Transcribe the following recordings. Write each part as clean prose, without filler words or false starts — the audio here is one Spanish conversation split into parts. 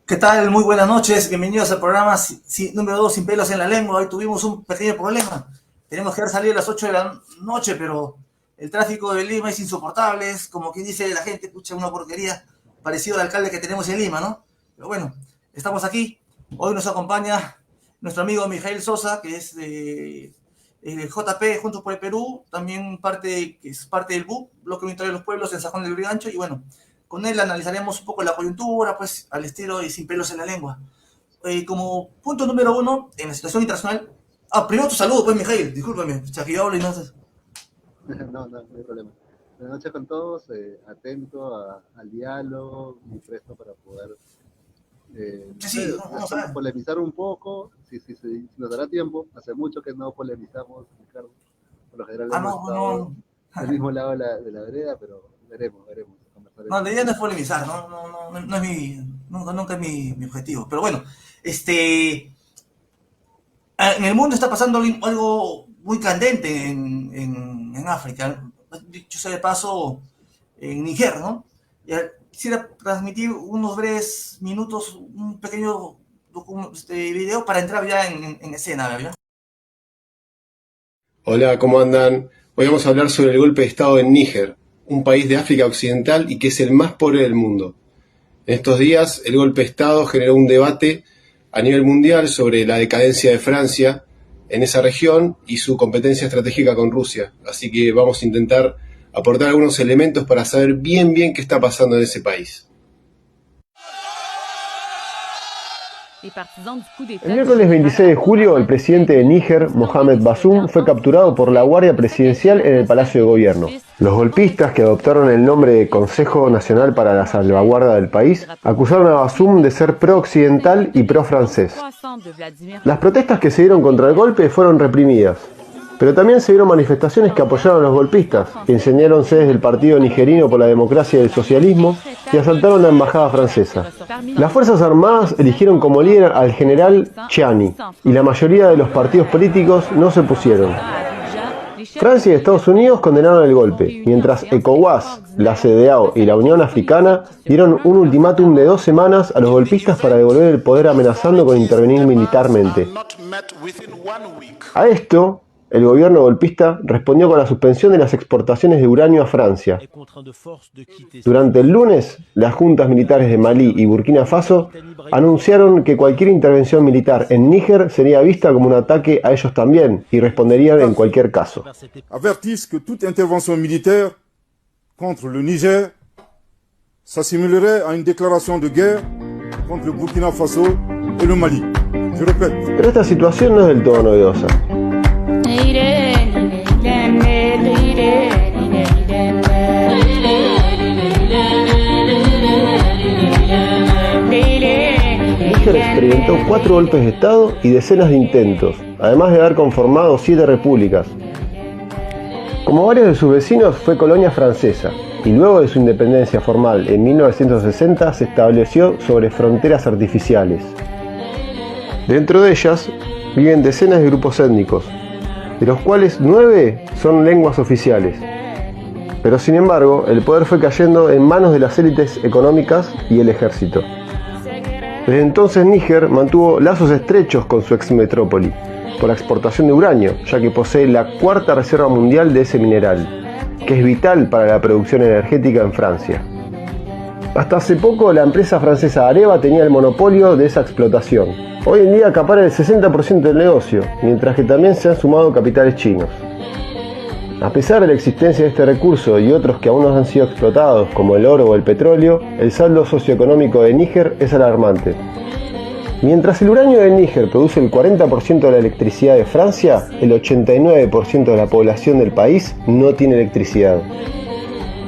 ¿Qué tal? Muy buenas noches, bienvenidos al programa número 2, Sin Pelos en la Lengua. Hoy tuvimos un pequeño problema. Tenemos que haber salido a las 8 de la noche, pero el tráfico de Lima es insoportable. Es como quien dice la gente, escucha una porquería, parecido al alcalde que tenemos en Lima, ¿no? Pero bueno, estamos aquí. Hoy nos acompaña nuestro amigo Mijael Sosa, que es de JP, Juntos por el Perú, también es parte del BUP, Bloque Unitario de los Pueblos, en San Juan del Lurigancho, y bueno, con él analizaremos un poco la coyuntura, pues, al estilo de Sin Pelos en la Lengua. Como punto número 1, en la situación internacional... primero tu saludo, pues, Mijael, discúlpame, que yo hablo y no sé. No hay problema. Buenas noches con todos, atento al diálogo, muy presto para poder polemizar un poco, si nos dará tiempo. Hace mucho que no polemizamos, Ricardo. Por lo general hemos estado al mismo lado de la vereda, pero veremos. No, la idea no es polemizar, no es nunca es mi objetivo. Pero bueno, en el mundo está pasando algo muy candente en África. Dicho sea de paso, en Níger, ¿no? Quisiera transmitir unos breves minutos, un pequeño video para entrar ya en escena, ¿verdad? Hola, ¿cómo andan? Hoy vamos a hablar sobre el golpe de Estado en Níger, un país de África Occidental y que es el más pobre del mundo. En estos días, el golpe de Estado generó un debate a nivel mundial sobre la decadencia de Francia en esa región y su competencia estratégica con Rusia. Así que vamos a intentar aportar algunos elementos para saber bien qué está pasando en ese país. El miércoles 26 de julio, el presidente de Níger, Mohamed Bazoum, fue capturado por la Guardia Presidencial en el Palacio de Gobierno. Los golpistas, que adoptaron el nombre de Consejo Nacional para la Salvaguarda del País, acusaron a Bazoum de ser pro-occidental y pro-francés. Las protestas que se dieron contra el golpe fueron reprimidas, pero también se dieron manifestaciones que apoyaron a los golpistas, que incendiaron sedes del Partido Nigerino por la Democracia y el Socialismo y asaltaron la embajada francesa. Las Fuerzas Armadas eligieron como líder al general Chiani, y la mayoría de los partidos políticos no se opusieron. Francia y Estados Unidos condenaron el golpe, mientras ECOWAS, la CEDEAO y la Unión Africana dieron un ultimátum de 2 semanas a los golpistas para devolver el poder, amenazando con intervenir militarmente. A esto, el gobierno golpista respondió con la suspensión de las exportaciones de uranio a Francia. Durante el lunes, las juntas militares de Malí y Burkina Faso anunciaron que cualquier intervención militar en Níger sería vista como un ataque a ellos también y responderían en cualquier caso. Avertissent que toute intervention militaire contre le Niger s'assimilerait a une déclaration de guerre contre le Burkina Faso et le Mali. Je répète. Pero esta situación no es del todo novedosa. Níger experimentó 4 golpes de Estado y decenas de intentos, además de haber conformado 7 repúblicas. Como varios de sus vecinos, fue colonia francesa, y luego de su independencia formal en 1960 se estableció sobre fronteras artificiales. Dentro de ellas viven decenas de grupos étnicos, de los cuales 9 son lenguas oficiales. Pero sin embargo, el poder fue cayendo en manos de las élites económicas y el ejército. Desde entonces Níger mantuvo lazos estrechos con su exmetrópoli por la exportación de uranio, ya que posee la 4ª reserva mundial de ese mineral, que es vital para la producción energética en Francia. Hasta hace poco la empresa francesa Areva tenía el monopolio de esa explotación. Hoy en día acapara el 60% del negocio, mientras que también se han sumado capitales chinos. A pesar de la existencia de este recurso y otros que aún no han sido explotados, como el oro o el petróleo, el saldo socioeconómico de Níger es alarmante. Mientras el uranio de Níger produce el 40% de la electricidad de Francia, el 89% de la población del país no tiene electricidad.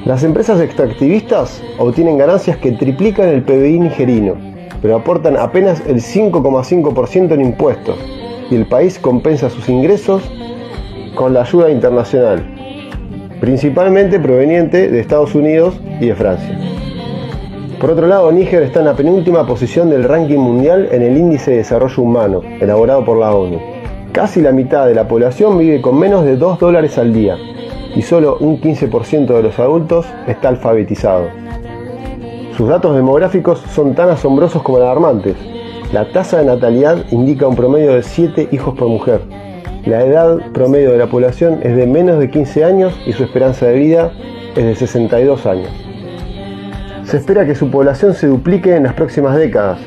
Las empresas extractivistas obtienen ganancias que triplican el PBI nigerino, pero aportan apenas el 5,5% en impuestos, y el país compensa sus ingresos con la ayuda internacional, principalmente proveniente de Estados Unidos y de Francia. Por otro lado, Níger está en la penúltima posición del ranking mundial en el Índice de Desarrollo Humano, elaborado por la ONU. Casi la mitad de la población vive con menos de $2 al día, y solo un 15% de los adultos está alfabetizado. Sus datos demográficos son tan asombrosos como alarmantes. La tasa de natalidad indica un promedio de 7 hijos por mujer. La edad promedio de la población es de menos de 15 años y su esperanza de vida es de 62 años. Se espera que su población se duplique en las próximas décadas.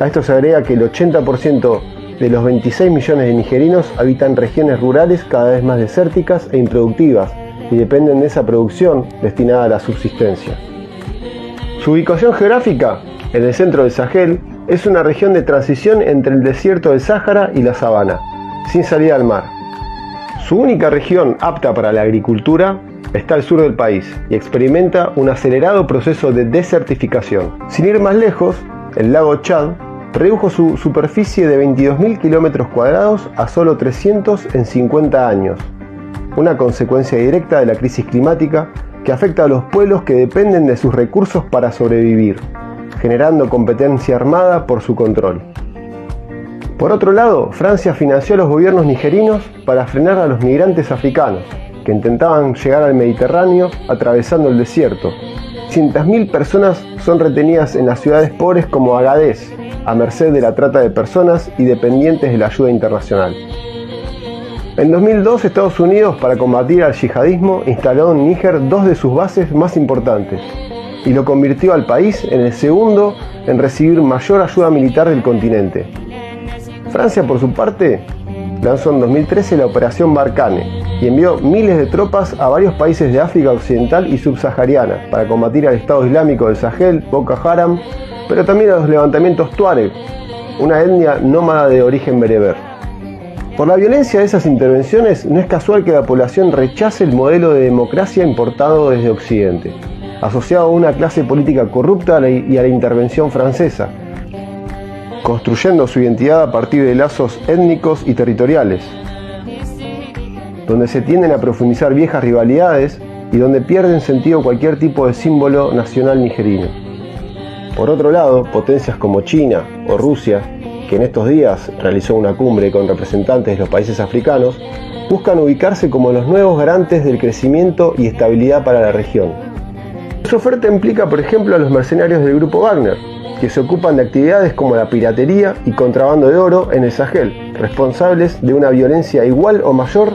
A esto se agrega que el 80% de los 26 millones de nigerinos habitan regiones rurales cada vez más desérticas e improductivas y dependen de esa producción destinada a la subsistencia. Su ubicación geográfica, en el centro del Sahel, es una región de transición entre el desierto del Sáhara y la sabana, sin salida al mar. Su única región apta para la agricultura está al sur del país y experimenta un acelerado proceso de desertificación. Sin ir más lejos, el lago Chad redujo su superficie de 22.000 km² a solo 300 en 50 años, una consecuencia directa de la crisis climática que afecta a los pueblos que dependen de sus recursos para sobrevivir, generando competencia armada por su control. Por otro lado, Francia financió a los gobiernos nigerinos para frenar a los migrantes africanos, que intentaban llegar al Mediterráneo atravesando el desierto. 100.000 personas son retenidas en las ciudades pobres como Agadez, a merced de la trata de personas y dependientes de la ayuda internacional. En 2002, Estados Unidos, para combatir al yihadismo, instaló en Níger 2 de sus bases más importantes y lo convirtió al país en el segundo en recibir mayor ayuda militar del continente. Francia, por su parte, lanzó en 2013 la Operación Barkhane y envió miles de tropas a varios países de África Occidental y Subsahariana para combatir al Estado Islámico del Sahel, Boko Haram, pero también a los levantamientos Tuareg, una etnia nómada de origen bereber. Por la violencia de esas intervenciones, no es casual que la población rechace el modelo de democracia importado desde Occidente, asociado a una clase política corrupta y a la intervención francesa, construyendo su identidad a partir de lazos étnicos y territoriales, donde se tienden a profundizar viejas rivalidades y donde pierden sentido cualquier tipo de símbolo nacional nigerino. Por otro lado, potencias como China o Rusia, que en estos días realizó una cumbre con representantes de los países africanos, buscan ubicarse como los nuevos garantes del crecimiento y estabilidad para la región. Su oferta implica, por ejemplo, a los mercenarios del grupo Wagner, que se ocupan de actividades como la piratería y contrabando de oro en el Sahel, responsables de una violencia igual o mayor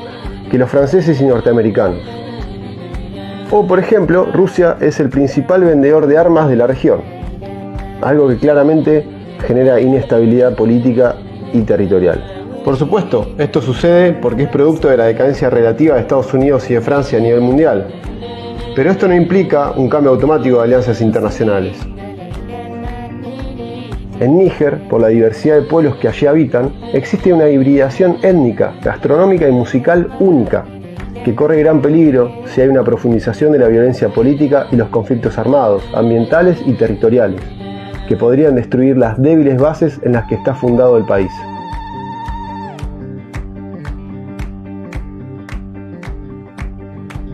que los franceses y norteamericanos. O, por ejemplo, Rusia es el principal vendedor de armas de la región, algo que claramente genera inestabilidad política y territorial. Por supuesto, esto sucede porque es producto de la decadencia relativa de Estados Unidos y de Francia a nivel mundial, pero esto no implica un cambio automático de alianzas internacionales. En Níger, por la diversidad de pueblos que allí habitan, existe una hibridación étnica, gastronómica y musical única, que corre gran peligro si hay una profundización de la violencia política y los conflictos armados, ambientales y territoriales, que podrían destruir las débiles bases en las que está fundado el país.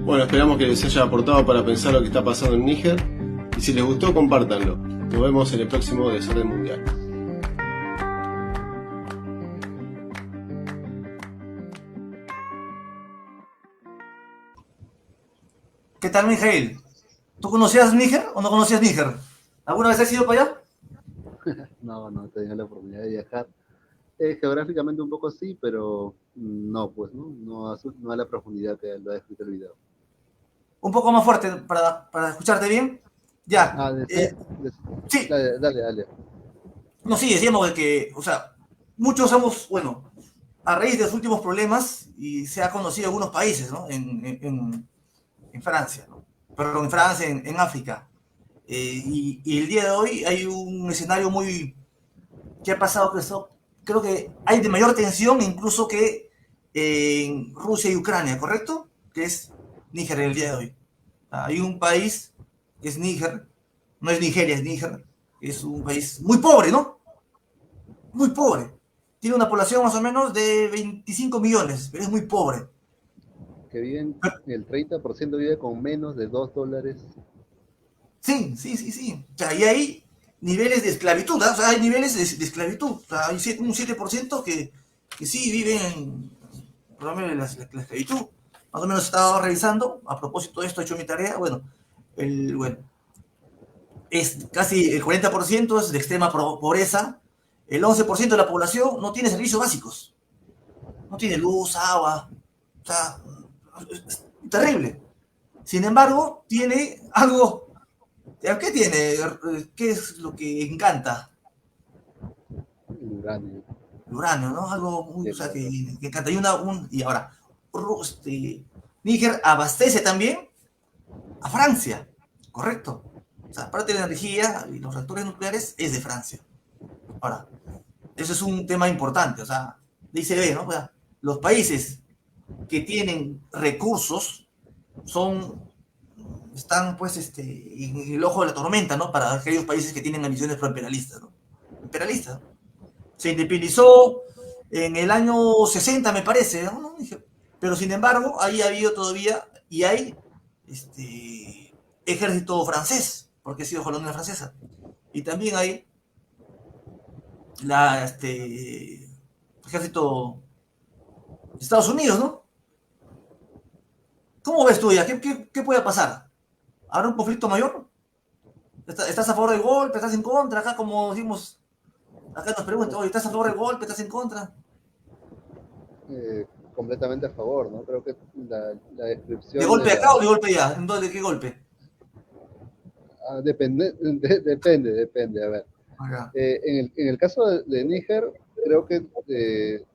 Bueno, esperamos que les haya aportado para pensar lo que está pasando en Níger, y si les gustó, compártanlo. Nos vemos en el próximo Desorden Mundial. ¿Qué tal, Mijail? ¿Tú conocías Níger o no conocías Níger? ¿Alguna vez has ido para allá? No, no he tenido la oportunidad de viajar. Geográficamente un poco sí, pero no, pues, no a la profundidad que lo ha descrito el video. Un poco más fuerte para escucharte bien. Ya. Sí. Dale. No, sí, decíamos que, o sea, muchos hemos, bueno, a raíz de los últimos problemas, y se ha conocido algunos países, ¿no? En Francia, ¿no? Perdón, en Francia, en África. Y el día de hoy hay un escenario muy, ¿Qué ha pasado con eso? Creo que hay de mayor tensión incluso que en Rusia y Ucrania, ¿correcto? Que es Níger en el día de hoy. Hay un país que es Níger, no es Nigeria, es Níger, es un país muy pobre, ¿no? Muy pobre. Tiene una población más o menos de 25 millones, pero es muy pobre. Que bien, el 30% vive con menos de $2. Sí, sí, sí, sí. O sea, y hay niveles de esclavitud, ¿eh? O sea, hay niveles de esclavitud. O sea, hay un 7% que sí viven por lo menos la esclavitud. Más o menos estaba revisando, a propósito de esto, he hecho mi tarea, bueno, bueno, es casi el 40% es de extrema pobreza, el 11% de la población no tiene servicios básicos, no tiene luz, agua, o sea, es terrible. Sin embargo, tiene algo. ¿Qué tiene? ¿Qué es lo que encanta? El uranio. El uranio, ¿no? Algo muy, o sea, que encanta. Y ahora, Níger abastece también a Francia, ¿correcto? O sea, parte de la energía y los reactores nucleares es de Francia. Ahora, eso es un tema importante, o sea, dice B, ¿no? O sea, los países que tienen recursos están pues en el ojo de la tormenta, ¿no? Para aquellos países que tienen ambiciones proimperialistas, ¿no? Imperialistas. Se independizó en el año 60, me parece, ¿no? Pero sin embargo, ahí ha habido todavía, y hay ejército francés, porque ha sido colonia francesa. Y también hay ejército de Estados Unidos, ¿no? ¿Cómo ves tú ya? ¿Qué puede pasar? ¿Habrá un conflicto mayor? ¿Estás a favor del golpe? ¿Estás en contra? Acá, como decimos, acá nos preguntan, oye, ¿estás a favor del golpe? ¿Estás en contra? Completamente a favor, ¿no? Creo que la descripción... ¿De golpe acá o de golpe allá? ¿De qué golpe? Depende, a ver. En el caso de Níger, creo que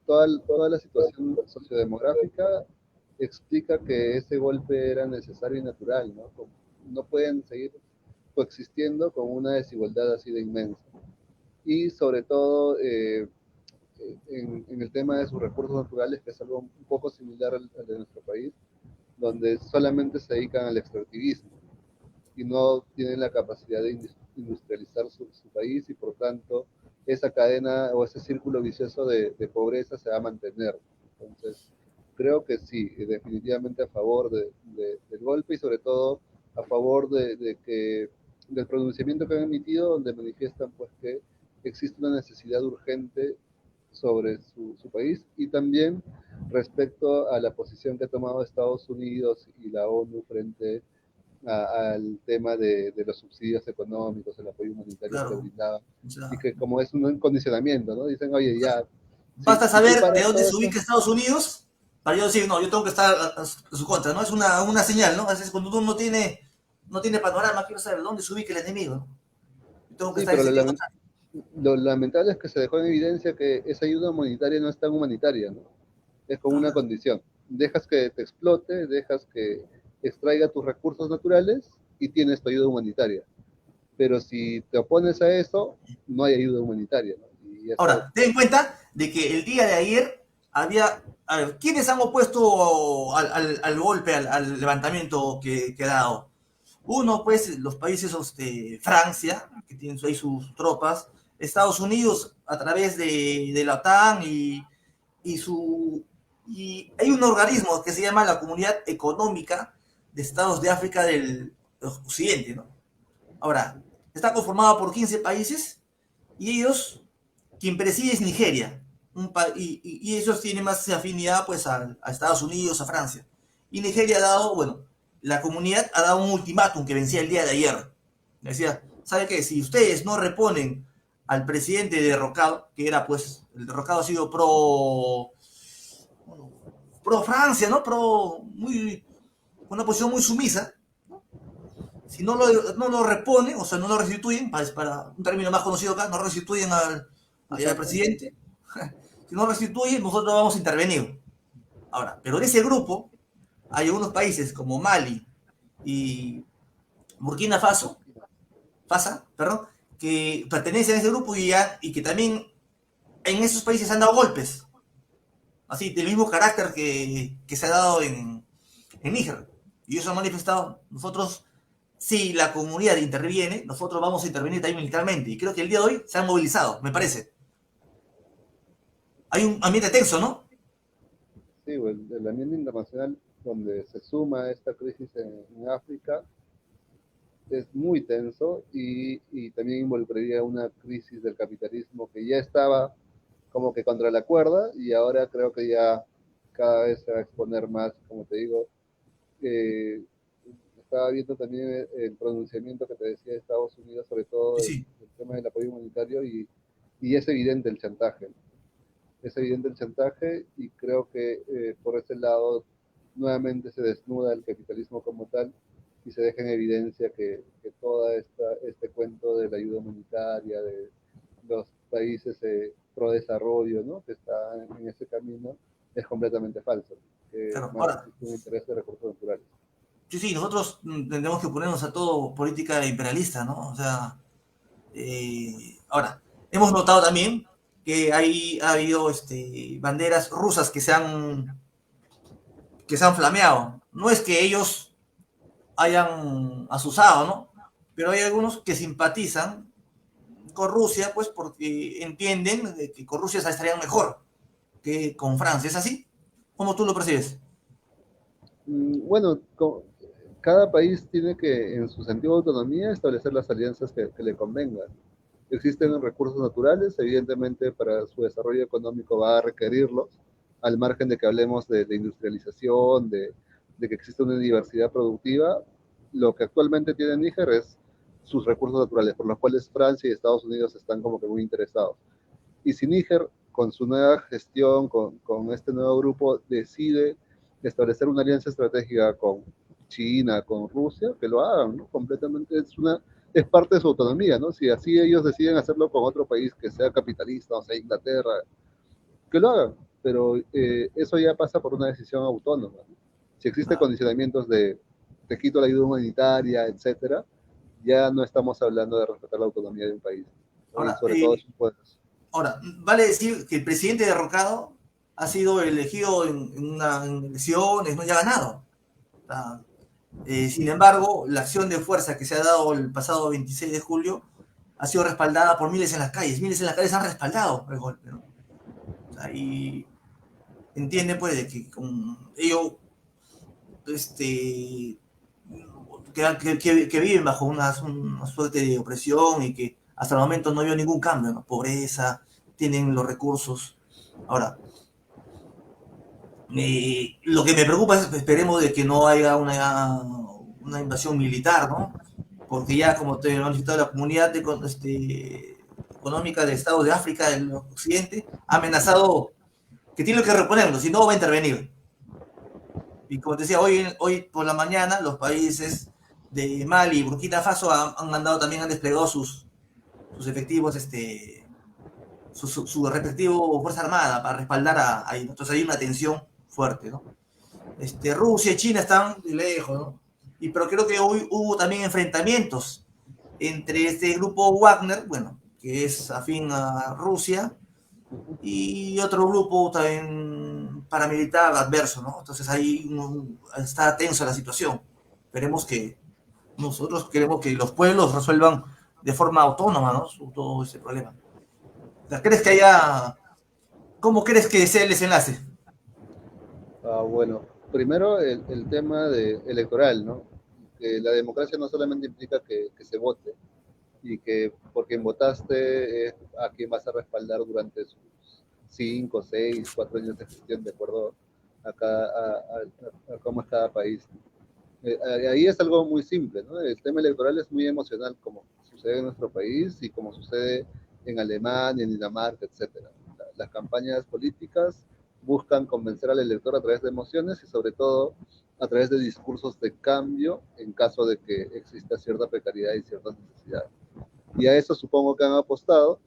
toda la situación sociodemográfica explica que ese golpe era necesario y natural, ¿no? No pueden seguir coexistiendo con una desigualdad así de inmensa. Y sobre todo en el tema de sus recursos naturales, que es algo un poco similar al de nuestro país, donde solamente se dedican al extractivismo y no tienen la capacidad de industrializar su país, y por tanto esa cadena o ese círculo vicioso de pobreza se va a mantener. Entonces, creo que sí, definitivamente a favor del golpe, y sobre todo a favor del pronunciamiento que han emitido, donde manifiestan pues que existe una necesidad urgente sobre su país, y también respecto a la posición que ha tomado Estados Unidos y la ONU frente al tema de los subsidios económicos, el apoyo humanitario, claro, que se brindaba, y que como es un condicionamiento, ¿no? Dicen, oye, ya... Basta saber de dónde se ubica Estados Unidos para yo decir, no, yo tengo que estar a su contra, ¿no? Es una señal, ¿no? Es cuando uno no tiene panorama, quiero saber dónde se ubica el enemigo, ¿no? Yo tengo que estar en lo lamentable es que se dejó en evidencia que esa ayuda humanitaria no es tan humanitaria, ¿no? Es con una condición. Dejas que te explote, dejas que extraiga tus recursos naturales y tienes tu ayuda humanitaria. Pero si te opones a eso, no hay ayuda humanitaria, ¿no? Ahora, ten en cuenta de que el día de ayer había... A ver, ¿quiénes han opuesto al golpe, al levantamiento que ha dado? Uno, pues, los países Francia, que tienen ahí sus tropas, Estados Unidos a través de la OTAN y hay un organismo que se llama la Comunidad Económica de Estados de África del Occidente, ¿no? Ahora, está conformado por 15 países y ellos, quien preside es Nigeria, y ellos tienen más afinidad pues a Estados Unidos, a Francia. Y Nigeria ha dado, bueno, la comunidad ha dado un ultimátum que vencía el día de ayer. Decía, ¿sabe qué? Si ustedes no reponen al presidente derrocado, que era pues, el derrocado ha sido pro Francia, ¿no? Una posición muy sumisa, ¿no? Si no lo reponen, o sea, no lo restituyen, para un término más conocido acá, no restituyen al presidente, si no restituyen, nosotros vamos a intervenir. Ahora, pero en ese grupo hay algunos países como Mali y Burkina Faso, que pertenecen a ese grupo y que también en esos países se han dado golpes, así, del mismo carácter que se ha dado en Níger. Y eso ha manifestado, nosotros, si la comunidad interviene, nosotros vamos a intervenir también militarmente. Y creo que el día de hoy se han movilizado, me parece. Hay un ambiente tenso, ¿no? Sí, bueno, el ambiente internacional donde se suma esta crisis en África es muy tenso y también involucraría una crisis del capitalismo que ya estaba como que contra la cuerda y ahora creo que ya cada vez se va a exponer más, como te digo. Eh, Estaba viendo también el pronunciamiento que te decía de Estados Unidos, sobre todo Sí, el tema del apoyo humanitario y es evidente el chantaje. Es evidente el chantaje y creo que por ese lado nuevamente se desnuda el capitalismo como tal y se deja en evidencia que todo este cuento de la ayuda humanitaria, de los países pro desarrollo, ¿no? Que está en ese camino, es completamente falso, que claro. más Ahora, existe un interés de recursos naturales. sí, sí, nosotros tendremos que oponernos a todo política imperialista, ¿no? O sea, ahora, hemos notado también que ha habido banderas rusas que se han flameado. No es que ellos hayan asusado, ¿no? Pero hay algunos que simpatizan con Rusia, pues porque entienden que con Rusia estarían mejor que con Francia. ¿Es así? ¿Cómo tú lo percibes? Bueno, cada país tiene que, en su sentido de autonomía, establecer las alianzas que le convengan. Existen recursos naturales, evidentemente para su desarrollo económico va a requerirlos, al margen de que hablemos de industrialización, de que existe una diversidad productiva. Lo que actualmente tiene Níger es sus recursos naturales, por los cuales Francia y Estados Unidos están como que muy interesados. Y si Níger, con su nueva gestión, con este nuevo grupo, decide establecer una alianza estratégica con China, con Rusia, que lo hagan, ¿no? Completamente es parte de su autonomía, ¿no? Si así ellos deciden hacerlo con otro país que sea capitalista, o sea, Inglaterra, que lo hagan, pero eso ya pasa por una decisión autónoma, ¿no? Si existen Claro. condicionamientos de te quito la ayuda humanitaria, etcétera, ya no estamos hablando de respetar la autonomía de un país, ¿no? Y Ahora, sobre todo de sus pueblos. ahora, vale decir que el presidente derrocado ha sido elegido en una en elecciones, no ya ha ganado. O sea, sin embargo, la acción de fuerza que se ha dado el pasado 26 de julio ha sido respaldada por miles en las calles. Miles en las calles han respaldado el golpe, ¿no? O sea, y entienden pues de que con ello este, que viven bajo una suerte de opresión y que hasta el momento no ha habido ningún cambio, ¿no? Pobreza, tienen los recursos. Ahora, lo que me preocupa es, esperemos, de que no haya una invasión militar, ¿no? Porque ya, como te lo han citado, la comunidad económica de Estados de África, del occidente, ha amenazado que tiene que reponerlo, si no va a intervenir. Y como te decía, hoy por la mañana los países de Mali y Burkina Faso han mandado también, han desplegado sus efectivos, su respectivo Fuerza Armada para respaldar ahí. Entonces hay una tensión fuerte, ¿no? Rusia y China están de lejos, ¿no? Pero creo que hoy hubo también enfrentamientos entre este grupo Wagner, bueno, que es afín a Rusia, y otro grupo también paramilitar adverso, ¿no? Entonces ahí está tensa la situación. Esperemos que nosotros queremos que los pueblos resuelvan de forma autónoma, ¿no? Todo ese problema. O sea, ¿crees que haya... ¿Cómo crees que sea el desenlace? Bueno, primero el tema electoral, ¿no? Que la democracia no solamente implica que se vote y que por quien votaste es a quien vas a respaldar durante sus 5, 6, 4 años de gestión, de acuerdo a cómo es cada país. Ahí es algo muy simple, ¿no? El tema electoral es muy emocional, como sucede en nuestro país y como sucede en Alemania, en Dinamarca, etcétera. Las campañas políticas buscan convencer al elector a través de emociones y sobre todo a través de discursos de cambio en caso de que exista cierta precariedad y ciertas necesidades. Y a eso supongo que han apostado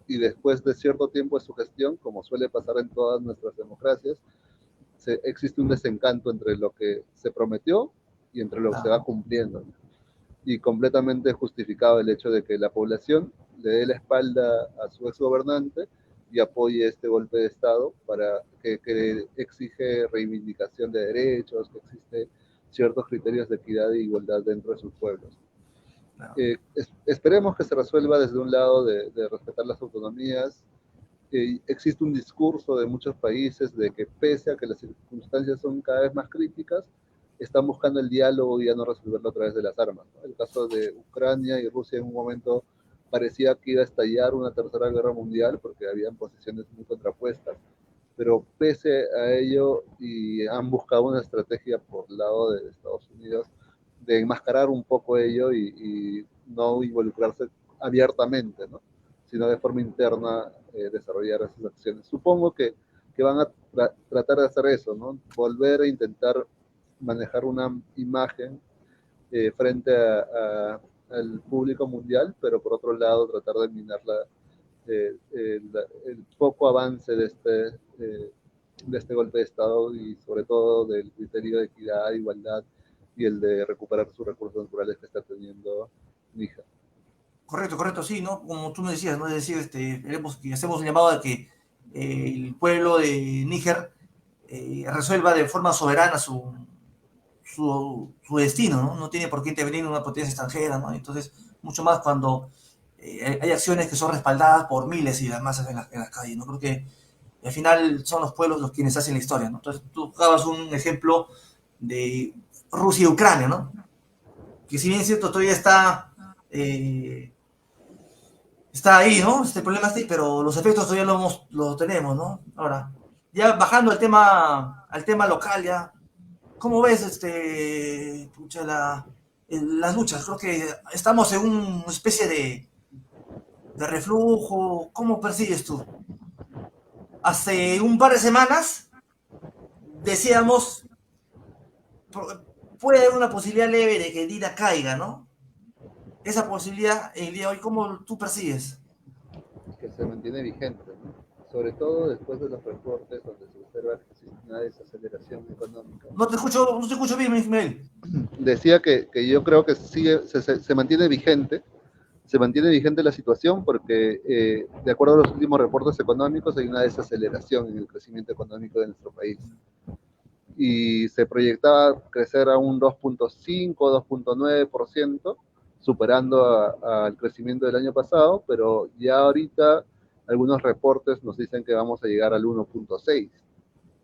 y después de cierto tiempo de su gestión, como suele pasar en todas nuestras democracias, existe un desencanto entre lo que se prometió y entre lo que se Ah, va cumpliendo. Y completamente justificado el hecho de que la población le dé la espalda a su exgobernante y apoye este golpe de Estado para que exige reivindicación de derechos, que existe ciertos criterios de equidad e igualdad dentro de sus pueblos. Claro. Esperemos que se resuelva desde un lado de respetar las autonomías. Existe un discurso de muchos países de que pese a que las circunstancias son cada vez más críticas, están buscando el diálogo y ya no resolverlo a través de las armas, ¿no? El caso de Ucrania y Rusia en un momento parecía que iba a estallar una tercera guerra mundial porque habían posiciones muy contrapuestas, pero pese a ello y han buscado una estrategia por el lado de Estados Unidos de enmascarar un poco ello y no involucrarse abiertamente, ¿no? Sino de forma interna desarrollar esas acciones. Supongo que van a tratar de hacer eso, ¿no? Volver a intentar manejar una imagen frente al público mundial, pero por otro lado tratar de minar el poco avance de este golpe de Estado y sobre todo del criterio de equidad, igualdad y el de recuperar sus recursos naturales que está teniendo Níger. Correcto, sí, ¿no? Como tú me decías, ¿no? Es decir, hacemos un llamado a que el pueblo de Níger resuelva de forma soberana su destino, ¿no? No tiene por qué intervenir una potencia extranjera, ¿no? Entonces, mucho más cuando hay acciones que son respaldadas por miles y las masas en las calles, ¿no? Creo que al final son los pueblos los quienes hacen la historia, ¿no? Entonces, tú dabas un ejemplo de Rusia y Ucrania, ¿no? Que si bien es cierto, todavía está ahí, ¿no? Este problema está ahí, pero los efectos todavía lo tenemos, ¿no? Ahora, ya bajando al tema local, ya, ¿cómo ves las luchas? Creo que estamos en una especie de reflujo. ¿Cómo persigues tú? Hace un par de semanas decíamos, puede haber una posibilidad leve de que Dina caiga, ¿no? Esa posibilidad, el día de hoy, ¿cómo tú persigues? Que se mantiene vigente, ¿no? Sobre todo después de los reportes donde se observa que existe una desaceleración económica. No te escucho bien, Ismael. Decía que yo creo que sigue, se mantiene vigente la situación porque de acuerdo a los últimos reportes económicos hay una desaceleración en el crecimiento económico de nuestro país. Y se proyectaba crecer a un 2.5, 2.9%, superando al crecimiento del año pasado, pero ya ahorita algunos reportes nos dicen que vamos a llegar al 1.6.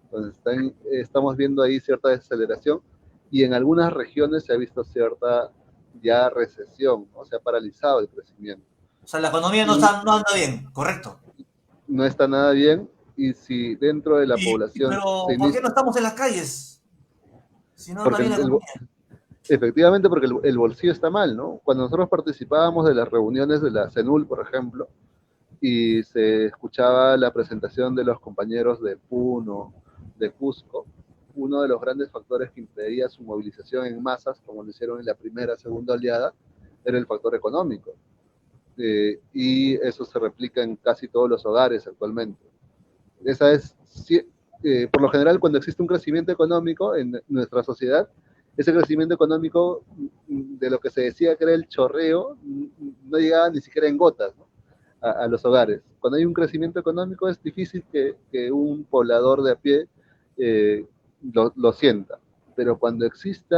Entonces estamos viendo ahí cierta desaceleración y en algunas regiones se ha visto cierta ya recesión, ¿no? Se ha paralizado el crecimiento. O sea, la economía no anda bien, correcto. No está nada bien y si dentro de la población... Pero, ¿por qué no estamos en las calles? Si no anda bien la economía. Efectivamente, porque el bolsillo está mal, ¿no? Cuando nosotros participábamos de las reuniones de la CENUL, por ejemplo, y se escuchaba la presentación de los compañeros de Puno, de Cusco, uno de los grandes factores que impedía su movilización en masas, como lo hicieron en la primera, segunda oleada, era el factor económico. Y eso se replica en casi todos los hogares actualmente. Esa es, por lo general, cuando existe un crecimiento económico en nuestra sociedad, ese crecimiento económico de lo que se decía que era el chorreo, no llegaba ni siquiera en gotas, ¿no? a los hogares. Cuando hay un crecimiento económico es difícil que un poblador de a pie lo sienta, pero cuando existe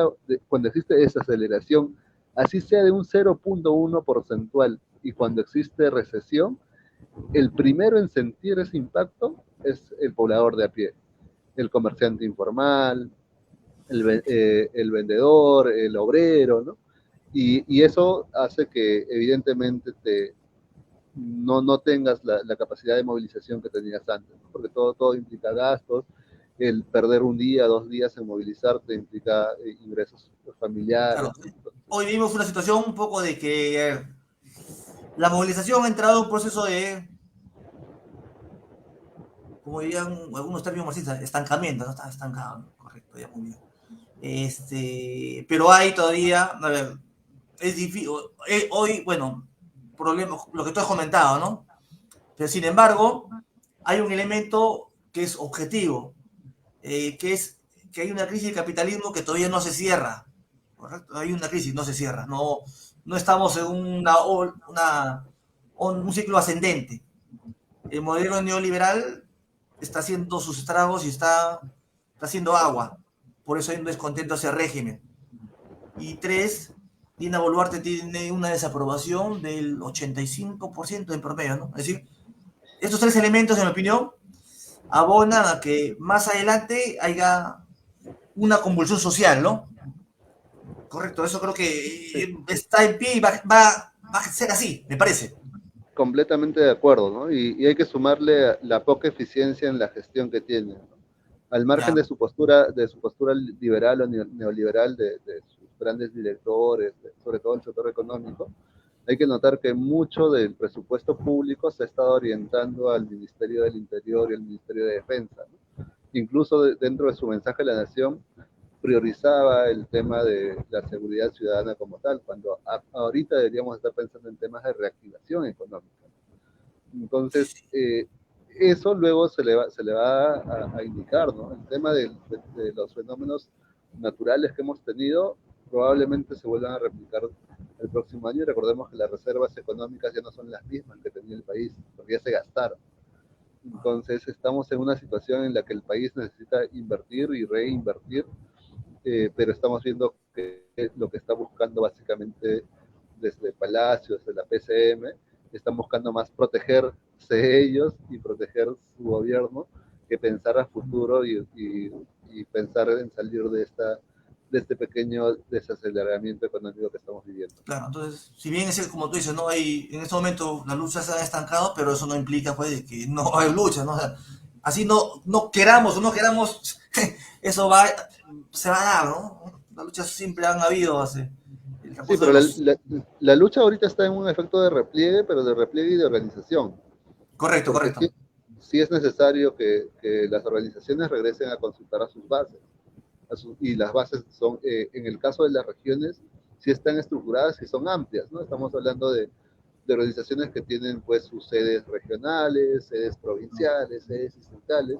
esa aceleración, así sea de un 0.1 porcentual, y cuando existe recesión, el primero en sentir ese impacto es el poblador de a pie, el comerciante informal, el vendedor, el obrero, ¿no? Y eso hace que evidentemente no tengas la capacidad de movilización que tenías antes, ¿no? Porque todo implica gastos, el perder un día, 2 días en movilizarte implica ingresos familiares. Claro. Hoy vivimos una situación un poco de que la movilización ha entrado en un proceso de, como dirían algunos términos marxistas, estancamiento, no está estancado, ¿no? Correcto, ya muy bien. Pero hay todavía, a ver, es difícil, hoy, bueno, problemas, lo que tú has comentado, ¿no? Pero sin embargo, hay un elemento que es objetivo, que es que hay una crisis de capitalismo que todavía no se cierra, ¿correcto? Hay una crisis, no se cierra, no estamos en un ciclo ascendente. el modelo neoliberal está haciendo sus estragos y está haciendo agua. Por eso hay un descontento hacia el régimen. Y tres, Dina Boluarte tiene una desaprobación del 85% en promedio, ¿no? Es decir, estos tres elementos, en mi opinión, abonan a que más adelante haya una convulsión social, ¿no? Correcto, eso creo Sí, que está en pie y va a ser así, me parece. completamente de acuerdo, ¿no? Y hay que sumarle la poca eficiencia en la gestión que tiene, ¿no? Al margen Ya, de su postura liberal o neoliberal, de sus grandes directores, sobre todo el sector económico, hay que notar que mucho del presupuesto público se ha estado orientando al Ministerio del Interior y al Ministerio de Defensa, ¿no? Incluso dentro de su mensaje a la nación priorizaba el tema de la seguridad ciudadana como tal, cuando ahorita deberíamos estar pensando en temas de reactivación económica. Entonces, eso luego se le va a indicar, ¿no? El tema de los fenómenos naturales que hemos tenido probablemente se vuelvan a replicar el próximo año y recordemos que las reservas económicas ya no son las mismas que tenía el país, porque ya se gastaron. Entonces estamos en una situación en la que el país necesita invertir y reinvertir, pero estamos viendo que lo que está buscando básicamente desde Palacio, desde la PCM, están buscando más protegerse ellos y proteger su gobierno que pensar a futuro y pensar en salir de este pequeño desaceleramiento económico que estamos viviendo. claro, entonces, si bien es como tú dices, no hay, en este momento las luchas se han estancado, pero eso no implica pues que no hay lucha, ¿no? O sea, así no queramos o no queramos, eso se va a dar, ¿no? Las luchas siempre han habido hace el Sí, transcurso de pero los... la lucha ahorita está en un efecto de repliegue, pero de repliegue y de organización, Correcto, porque correcto. sí es necesario que las organizaciones regresen a consultar a sus bases. Y las bases son, en el caso de las regiones, sí están estructuradas y son amplias, ¿no? Estamos hablando de organizaciones que tienen pues sus sedes regionales, sedes provinciales, sedes distritales,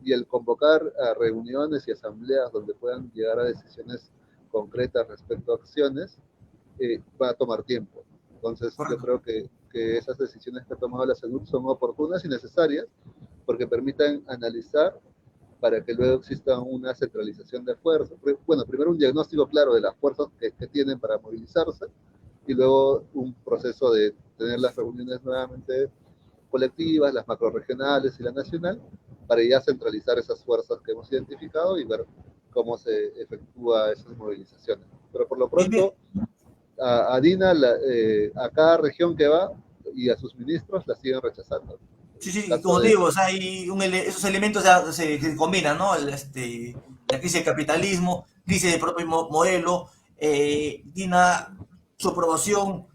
y el convocar a reuniones y asambleas donde puedan llegar a decisiones concretas respecto a acciones, va a tomar tiempo. Entonces yo Correcto. creo que esas decisiones que ha tomado la salud son oportunas y necesarias porque permitan analizar para que luego exista una centralización de fuerzas. Bueno, primero un diagnóstico claro de las fuerzas que tienen para movilizarse y luego un proceso de tener las reuniones nuevamente colectivas, las macroregionales y la nacional, para ya centralizar esas fuerzas que hemos identificado y ver cómo se efectúa esas movilizaciones. Pero por lo Bien, bien. pronto, a Dina, a cada región que va y a sus ministros la siguen rechazando. Sí, En el sí, y caso como te de, digo, o sea, hay esos elementos ya se combinan, ¿no? La crisis del capitalismo, crisis del propio modelo, Dina, su aprobación,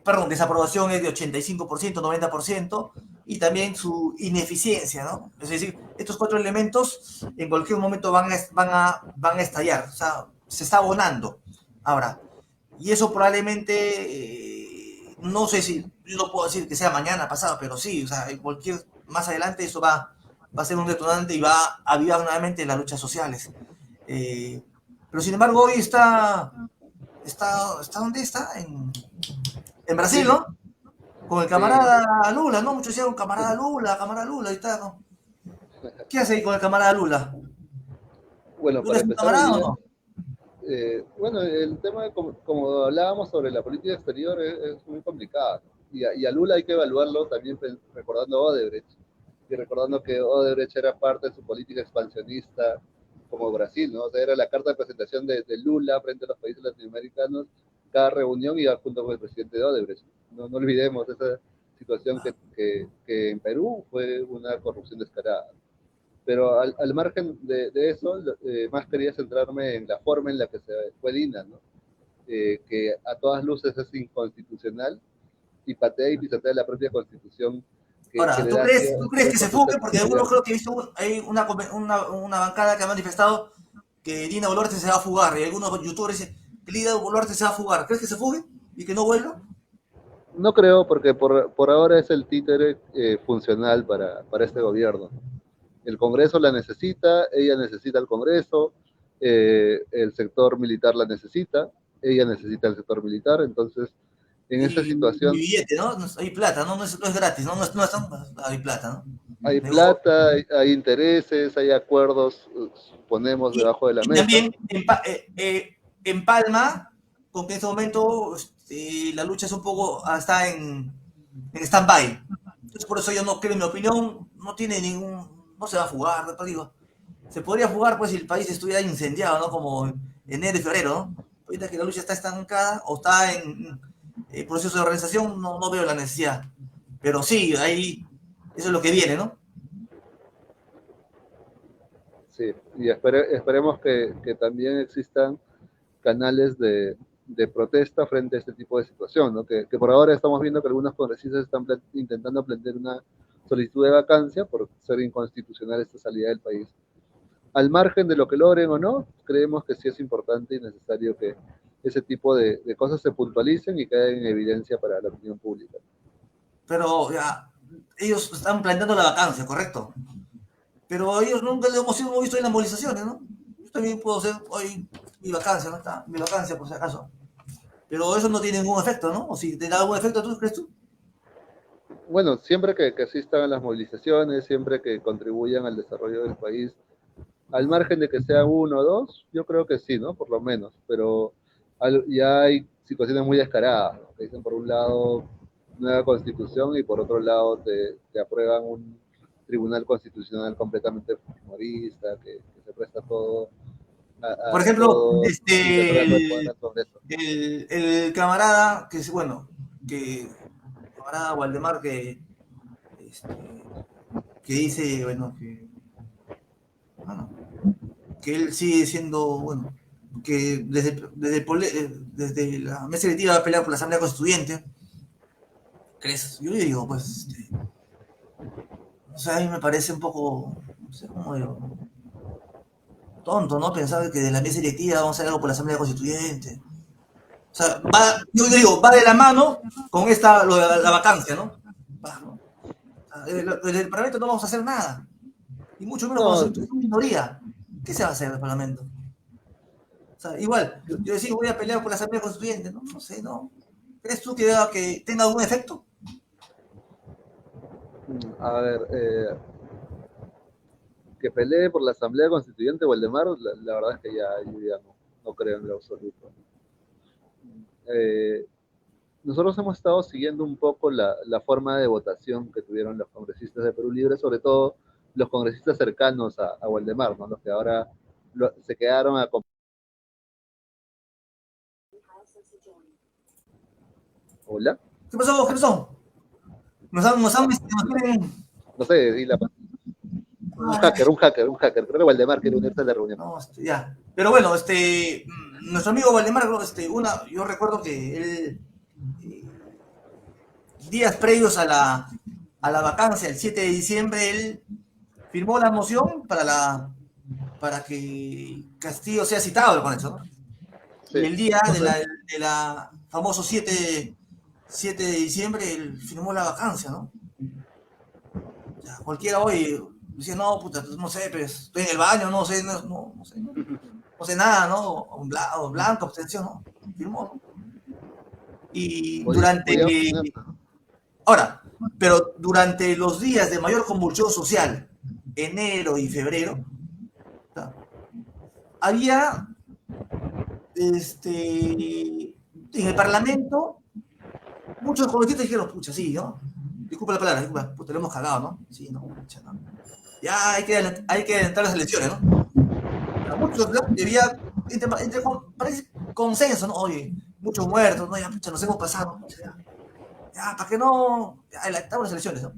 perdón, desaprobación es de 85%, 90%, y también su ineficiencia, ¿no? Es decir, estos cuatro elementos en cualquier momento van a estallar, o sea, se está abonando. Ahora, y eso probablemente, no sé si, yo no puedo decir que sea mañana, pasado, pero sí, o sea, en cualquier, más adelante eso va a ser un detonante y va a avivar nuevamente las luchas sociales. Eh, pero sin embargo, hoy está ¿dónde está? En Brasil, Chile, ¿no? Con el sí, camarada Lula, ¿no? Muchos decían camarada Lula, y está, ¿no? ¿Qué hace ahí con el camarada Lula? bueno, ¿Lula para es un empezar hoy camarada o día, no? bueno, el tema, como hablábamos sobre la política exterior, es muy complicado. Y a Lula hay que evaluarlo también recordando a Odebrecht, y recordando que Odebrecht era parte de su política expansionista como Brasil, ¿no? O sea, era la carta de presentación de Lula frente a los países latinoamericanos, cada reunión iba junto con el presidente de Odebrecht. No olvidemos esa situación que en Perú fue una corrupción descarada. Pero al margen de eso, más quería centrarme en la forma en la que se fue Dina, ¿no? Que a todas luces es inconstitucional y patea y pisotea la propia constitución que Ahora, le ¿tú da crees, tú crees que se fugue? cierta Porque posibilidad. algunos creo que he visto hay una bancada que ha manifestado que Dina Boluarte se va a fugar y algunos youtubers dicen que Dina Boluarte se va a fugar. ¿Crees que se fugue y que no vuelva? No creo, porque por ahora es el títere funcional para este gobierno. El Congreso la necesita, ella necesita el Congreso, el sector militar la necesita, ella necesita el sector militar, entonces En esa Y situación billete, ¿no? Hay plata, ¿no? No es gratis, ¿no? Hay plata, ¿no? hay Mejor. plata, hay intereses, hay acuerdos, ponemos debajo de la Y mesa. también en Palma, porque en este momento la lucha es un poco, está en stand-by. Entonces, por eso yo no creo, en mi opinión, no tiene ningún, no se va a jugar, ¿no? Pero digo, se podría jugar pues si el país estuviera incendiado, ¿no? Como en enero y febrero, ¿no? Ahorita que la lucha está estancada o está en proceso de organización, no veo la necesidad. Pero sí, ahí, eso es lo que viene, ¿no? Sí, y esperemos que también existan canales de protesta frente a este tipo de situación, ¿no? Que por ahora estamos viendo que algunos congresistas están intentando plantear una solicitud de vacancia por ser inconstitucional esta salida del país. Al margen de lo que logren o no, creemos que sí es importante y necesario que ese tipo de cosas se puntualicen y queden en evidencia para la opinión pública. Pero ya, ellos están planteando la vacancia, ¿correcto? Pero ellos nunca lo hemos visto en las movilizaciones, ¿no? Yo también puedo hacer hoy mi vacancia, ¿no? Está, mi vacancia por si acaso. Pero eso no tiene ningún efecto, ¿no? O si te da algún efecto, ¿tú crees tú? Bueno, siempre que asistan a las movilizaciones, siempre que contribuyan al desarrollo del país, al margen de que sea uno o dos, yo creo que sí, ¿no? Por lo menos, pero ya hay situaciones muy descaradas, ¿no? Que dicen por un lado nueva constitución y por otro lado te aprueban un tribunal constitucional completamente fujimorista, que se presta todo Por a ejemplo, todo y que otorga todo el poder al Congreso. el camarada, que es, bueno, que camarada Waldemar, este, que dice, bueno, bueno, que él sigue siendo, bueno, que desde la mesa directiva va a pelear por la Asamblea Constituyente. ¿Crees? Yo digo, pues, o sea, a mí me parece un poco, no sé cómo digo, tonto, ¿no? Pensar que de la mesa directiva vamos a hacer algo por la Asamblea Constituyente. O sea, yo digo, va de la mano con lo de la vacancia, ¿no? Va, ¿no? Desde el Parlamento no vamos a hacer nada. Y mucho menos cuando No, es una minoría. ¿Qué se va a hacer del Parlamento? O sea, igual, yo decía, voy a pelear por la Asamblea Constituyente, ¿no? No sé, ¿no? ¿Crees tú que tenga algún efecto? a ver, que pelee por la Asamblea Constituyente Waldemar, la verdad es que yo ya no creo en lo absoluto. Eh, Nosotros hemos estado siguiendo un poco la forma de votación que tuvieron los congresistas de Perú Libre, sobre todo los congresistas cercanos a Waldemar, ¿no? Los que ahora se quedaron a... ¿Hola? ¿Qué pasó? ¿Qué pasó? Nos quieren... No sé, un hacker. Creo que Waldemar quiere unirse a la reunión. No, ya. Pero bueno, nuestro amigo Valdemar, yo recuerdo que él, días previos a la vacancia, el 7 de diciembre, él firmó la moción para que Castillo sea citado con eso, ¿no? Y Sí. el día de la famoso 7 de diciembre, él firmó la vacancia, ¿no? O sea, cualquiera hoy decía, no, puta, no sé, pues, estoy en el baño, no sé, no sé nada, ¿no? O blanco, abstención, ¿no? Firmó, ¿no? Y Podíamos tener... ahora, pero durante los días de mayor convulsión social, enero y febrero, o sea, había, en el Parlamento, muchos congresistas dijeron, pucha, sí, ¿no? Disculpa la palabra, disculpa, puta, lo hemos cagado, ¿no? Sí, no, pucha, ¿no? Ya hay que adelantar las elecciones, ¿no? Muchos, ¿no? Debía, parece consenso, ¿no? Oye, muchos muertos, ¿no? Ya, pucha, nos hemos pasado, ya, ¿para qué no? Ya, adelantamos las elecciones, ¿no?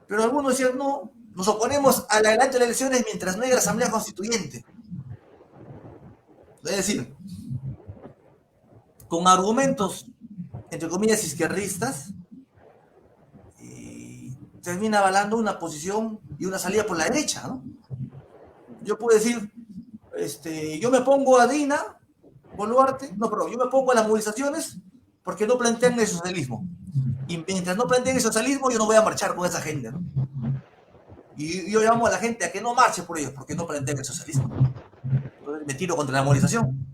Pero algunos decían, no, nos oponemos al adelanto de las elecciones mientras no haya la Asamblea Constituyente. Es decir, con argumentos, entre comillas, izquierdistas, termina avalando una posición y una salida por la derecha, ¿no? Yo puedo decir, yo me pongo a Dina Boluarte, no, perdón, yo me pongo a las movilizaciones porque no plantean el socialismo. Y mientras no planteen el socialismo, yo no voy a marchar con esa gente, ¿no? Y yo llamo a la gente a que no marche por ellos, porque no plantean el socialismo. Entonces me tiro contra la movilización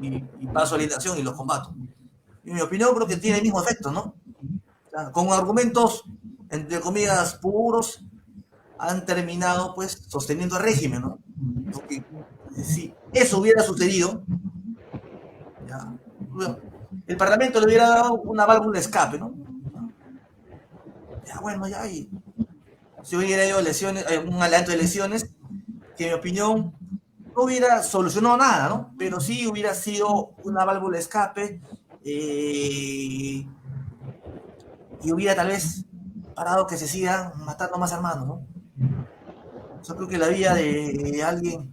y paso a la integración y los combato. en mi opinión, creo que tiene el mismo efecto, ¿no? O sea, con argumentos, entre comillas, puros, han terminado, pues, sosteniendo el régimen, ¿no? Porque si eso hubiera sucedido, ya, bueno, el Parlamento le hubiera dado una válvula de escape, ¿no? Ya, bueno, ya, y si hubiera ido elecciones, un adelanto de elecciones, que en mi opinión no hubiera solucionado nada, ¿no? Pero sí hubiera sido una válvula de escape y hubiera tal vez parado que se sigan matando más hermanos, ¿no? Yo creo que la vida de alguien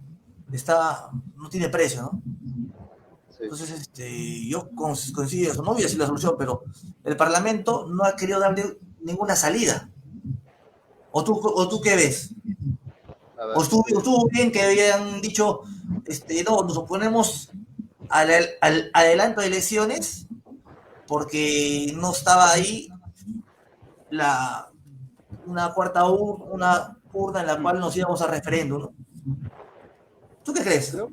no tiene precio, ¿no? Sí. Entonces, yo coincido eso, no hubiera sido la solución, pero el Parlamento no ha querido darle ninguna salida. ¿O tú qué ves? A ver, ¿O estuvo bien que habían dicho, no, nos oponemos al adelanto de elecciones porque no estaba ahí una urna en la cual nos íbamos a referéndum, ¿no? ¿Tú qué crees? creo,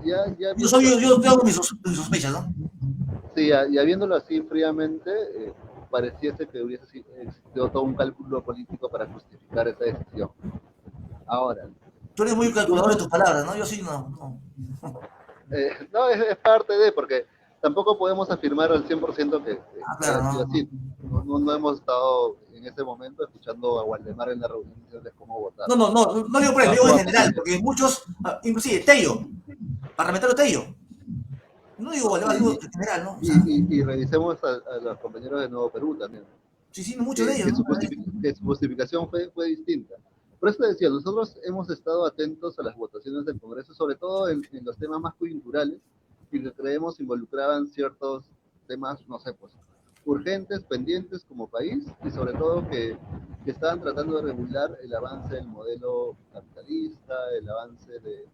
ya Yo tengo mis sospechas, ¿no? sí, ya viéndolo así fríamente, pareciese que hubiese existido todo un cálculo político para justificar esa decisión. Ahora, Tú eres muy calculador de tus palabras, ¿no? Yo sí, no. no, es parte de, porque tampoco podemos afirmar al 100% que Claro, haya sido no. así. No hemos estado en ese momento escuchando a Waldemar en la reunión de cómo votar. No digo por él, digo en general, porque muchos, inclusive Tello, parlamentario Tello, no digo Bolívar, digo en general, ¿no? O sea, Y revisemos a los compañeros de Nuevo Perú también, sí, muchos de ellos, ¿no? que su justificación fue distinta. Por eso te decía, nosotros hemos estado atentos a las votaciones del Congreso, sobre todo en los temas más coyunturales y que creemos involucraban ciertos temas, no sé, pues, urgentes, pendientes como país y sobre todo que estaban tratando de regular el avance del modelo capitalista, el avance de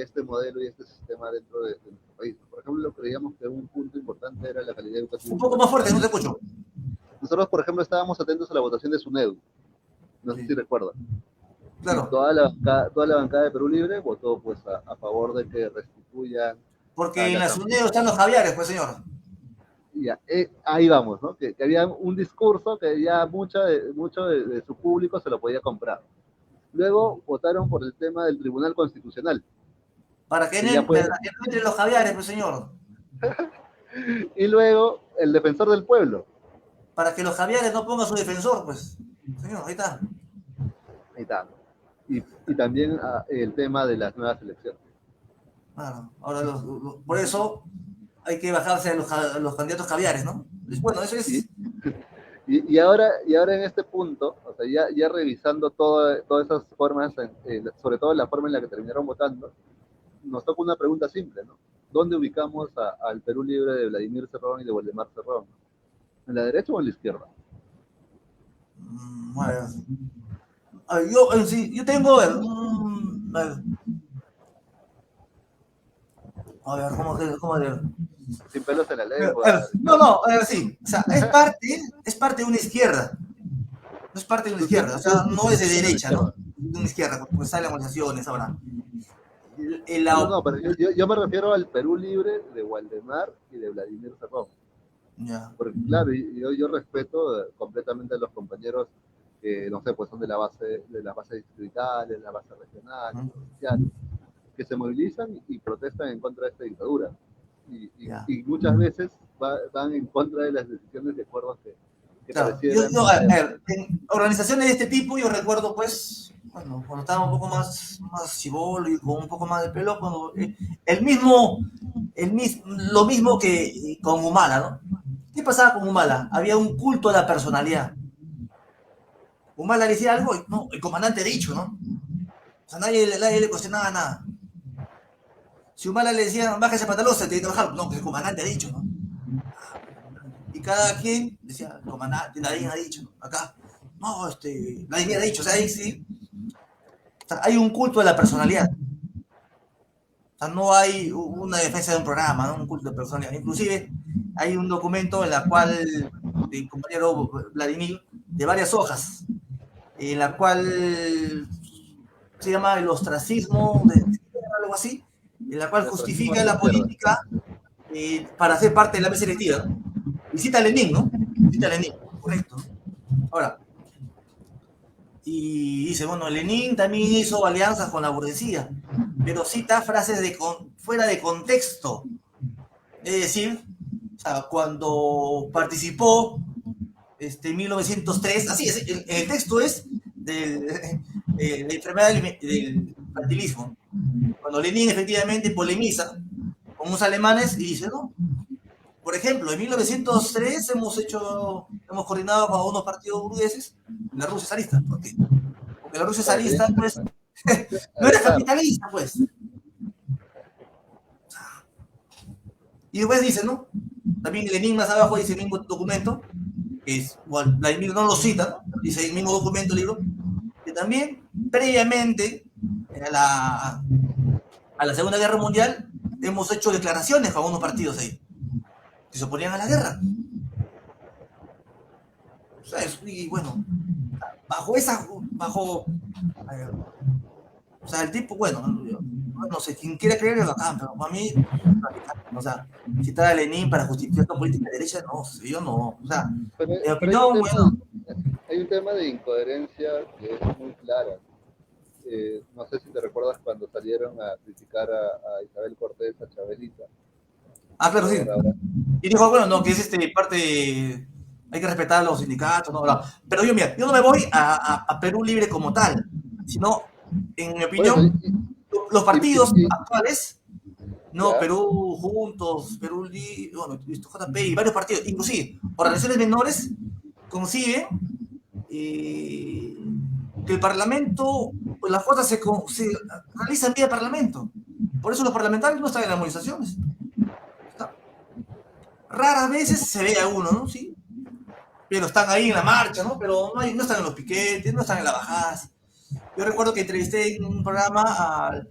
este modelo y este sistema dentro de nuestro país. Por ejemplo, creíamos que un punto importante era la calidad educativa Un poco más fuerte, no te escucho. Nosotros, por ejemplo, estábamos atentos a la votación de SUNEDU. No sé Sí. si recuerdan. Claro, Y toda la bancada de Perú Libre votó pues a favor de que restituyan a porque en las las unidas están los Javiares, pues señor. ya, ahí vamos, ¿no? Que había un discurso que ya mucho de su público se lo podía comprar. Luego votaron por el tema del Tribunal Constitucional. Para que Ya fue, no entren los Javiares, pues señor. y luego el defensor del pueblo. Para que los Javiares no pongan su defensor, pues. Señor, ahí está. Ahí está. Y también el tema de las nuevas elecciones. Claro. Ahora, por eso hay que bajarse a los candidatos Javiares, ¿no? Bueno, eso es. Y ahora en este punto, o sea, ya revisando todas esas formas, sobre todo la forma en la que terminaron votando, nos toca una pregunta simple, ¿no? ¿Dónde ubicamos al Perú Libre de Vladimir Cerrón y de Waldemar Cerrón? ¿En la derecha o en la izquierda? Bueno. A ver, yo tengo, ¿cómo ver? Sin pelos en la lengua. Sí, o sea, es parte de una izquierda, no es parte de una izquierda, o sea, no es de derecha, ¿no? De una izquierda, porque salen organizaciones ahora. No, pero yo me refiero al Perú Libre de Waldemar y de Vladimir Cerrón. Ya. Porque claro, yo respeto completamente a los compañeros que, no sé, pues son de las bases distritales, de la base regional, sociales, que se movilizan y protestan en contra de esta dictadura. Y muchas veces van en contra de las decisiones de acuerdos que Claro. parecieran... A ver, en organizaciones de este tipo yo recuerdo, pues, bueno, cuando estaba un poco más chibolo y con un poco más de pelo, cuando lo mismo que con Humala, ¿no? ¿Qué pasaba con Humala? Había un culto a la personalidad. Humala le decía algo y no, el comandante dicho, ¿no? O sea, nadie le cuestionaba nada. Si Humala le decía, baja ese pantalón, se te tiene que bajar, no, pues el comandante ha dicho, ¿no? Y cada quien decía, el comandante, nadie ha dicho, ¿no? Acá, no, nadie ha dicho, o sea, ahí sí. O sea, hay un culto a la personalidad. O sea, no hay una defensa de un programa, ¿no? Un culto de personalidad. Inclusive hay un documento en la cual el compañero Vladimir, de varias hojas, en la cual se llama el ostracismo, algo así, en la cual justifica la política para ser parte de la mesa directiva, ¿no? Visita a Lenin, ¿no? Visita a Lenin, correcto. Ahora, y dice, bueno, Lenin también hizo alianzas con la burguesía, pero cita frases fuera de contexto. Es decir, o sea, cuando participó en 1903, así es, el texto es de la enfermedad del infantilismo. Cuando Lenin efectivamente polemiza con unos alemanes y dice, no, por ejemplo, en 1903 hemos coordinado con algunos partidos burgueses en la Rusia zarista. ¿Por qué? Porque la Rusia zarista, pues, no era capitalista, pues. Y después dice, ¿no? También Lenin más abajo dice el mismo documento, que es, bueno, Vladimir no lo cita, ¿no? Dice el mismo documento, libro, que también previamente a la Segunda Guerra Mundial hemos hecho declaraciones con algunos partidos ahí, que se oponían a la guerra. O sea, y bueno, o sea, el tipo, bueno, no sé, quien quiera creer es bacán, pero para mí, o sea, citar a Lenin para justificar la política de derecha, no, yo no, o sea, en opinión, bueno. Hay un tema de incoherencia que es muy clara. No sé si te recuerdas cuando salieron a criticar a Isabel Cortés, a Chabelita. Claro, sí. Y dijo, bueno, no, que es parte, hay que respetar a los sindicatos, no, no. Pero mira, yo no me voy a Perú Libre como tal, sino, en mi opinión, los partidos actuales, no, Perú Juntos, Perú Libre, bueno, JP y varios partidos, inclusive organizaciones menores, conciben que el Parlamento, pues las cuotas se realizan vía Parlamento. Por eso los parlamentarios no están en las movilizaciones. Raras veces se ve a uno, ¿no? Sí. Pero están ahí en la marcha, ¿no? Pero no están en los piquetes, no están en las bajadas. Yo recuerdo que entrevisté en un programa a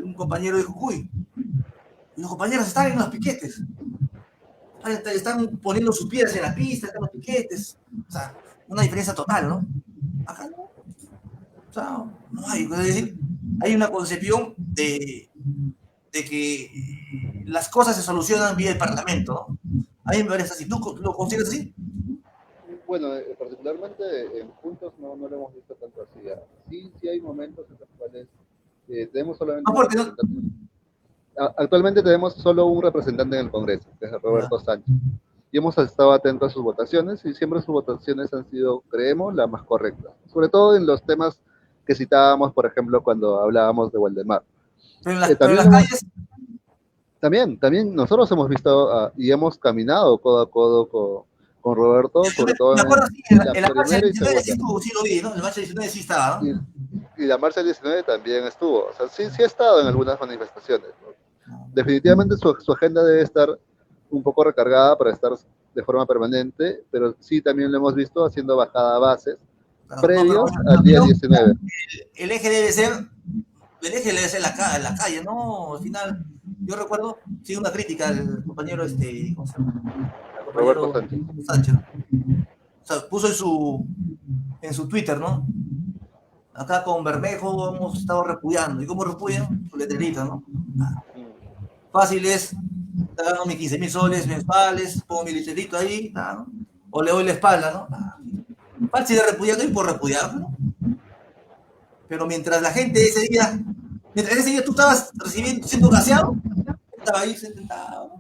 un compañero de Jujuy. Y los compañeros están en los piquetes. Están poniendo sus pies en la pista, están en los piquetes. O sea, una diferencia total, ¿no? Acá no. O sea, no hay. Es decir, hay una concepción de que las cosas se solucionan vía el Parlamento, ¿no? A mí me parece así. ¿Tú lo consideras así? Bueno, particularmente en Juntos no lo hemos visto tanto así. Sí hay momentos en los cuales tenemos solamente un representante. Actualmente tenemos solo un representante en el Congreso, que es Roberto Sánchez. Y hemos estado atentos a sus votaciones y siempre sus votaciones han sido, creemos, las más correctas. Sobre todo en los temas que citábamos, por ejemplo, cuando hablábamos de Waldemar. Pero en las calles... También nosotros hemos visto y hemos caminado codo a codo con Roberto, sobre todo me acuerdo, en la marcha del 19 sí estuvo, sí lo vi, ¿no? En la marcha del 19 sí estaba, ¿no? Y la marcha del 19 también estuvo. O sea, sí ha estado en algunas manifestaciones, ¿no? Definitivamente su agenda debe estar un poco recargada para estar de forma permanente, pero sí también lo hemos visto haciendo bajada a bases previos al día 19. El eje debe ser la calle, ¿no? Al final, yo recuerdo, sí, una crítica al compañero, ¿cómo se llama? Roberto Sánchez, ¿no? O sea, puso en su Twitter, ¿no? Acá con Bermejo hemos estado repudiando. ¿Y cómo repudian? Su letrerita, ¿no? Fácil es, te gano mis 15.000 soles mensuales, pongo mi letrerito ahí, ¿no? O le doy la espalda, ¿no? Fácil de repudiar, y por repudiar, ¿no? Pero mientras ese día tú estabas siendo gaseado, estaba ahí sentado.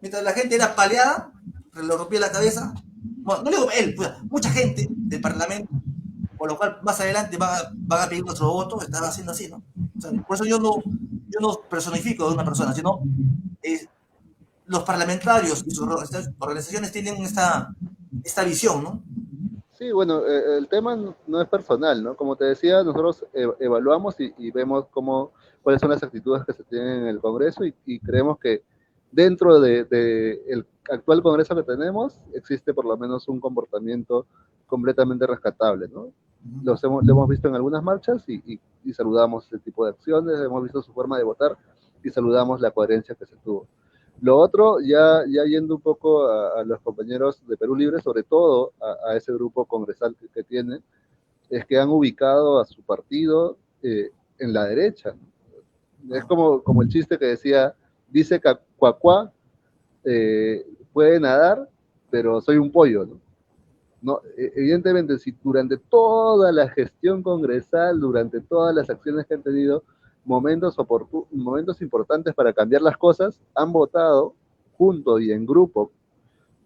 Mientras la gente era paleada, le rompía la cabeza. Bueno, no digo él, pues, mucha gente del Parlamento, por lo cual más adelante van a pedir nuestro voto, estaba haciendo así, ¿no? O sea, por eso yo no personifico a una persona, sino los parlamentarios y sus organizaciones tienen esta visión, ¿no? Sí, bueno, el tema no es personal, ¿no? Como te decía, nosotros evaluamos y vemos cuáles son las actitudes que se tienen en el Congreso y creemos que dentro del actual Congreso que tenemos existe por lo menos un comportamiento completamente rescatable, ¿no? Lo hemos visto en algunas marchas y saludamos ese tipo de acciones, hemos visto su forma de votar y saludamos la coherencia que se tuvo. Lo otro, ya yendo un poco a los compañeros de Perú Libre, sobre todo a ese grupo congresal que tienen, es que han ubicado a su partido en la derecha. Es como el chiste que decía, dice cuacuá, puede nadar, pero soy un pollo, ¿no? No, evidentemente, si durante toda la gestión congresal, durante todas las acciones que han tenido, momentos importantes para cambiar las cosas, han votado juntos y en grupo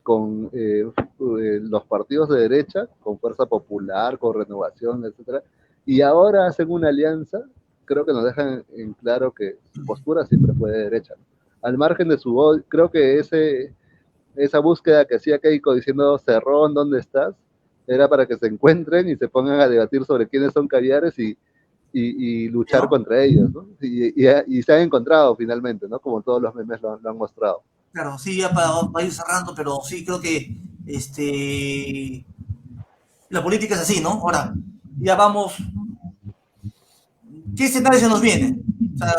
con los partidos de derecha, con Fuerza Popular, con Renovación, etcétera, y ahora hacen una alianza, creo que nos dejan en claro que su postura siempre fue de derecha, ¿no? Al margen de su voz, creo que esa búsqueda que hacía Keiko diciendo Cerrón, ¿dónde estás? Era para que se encuentren y se pongan a debatir sobre quiénes son caviares y luchar ¿no? contra ellos, ¿no? Y se han encontrado finalmente, ¿no? Como todos los memes lo han mostrado. Claro, sí, ya para ir cerrando, pero sí creo que la política es así, ¿no? Ahora, ya vamos, ¿qué escenario se nos viene? O sea,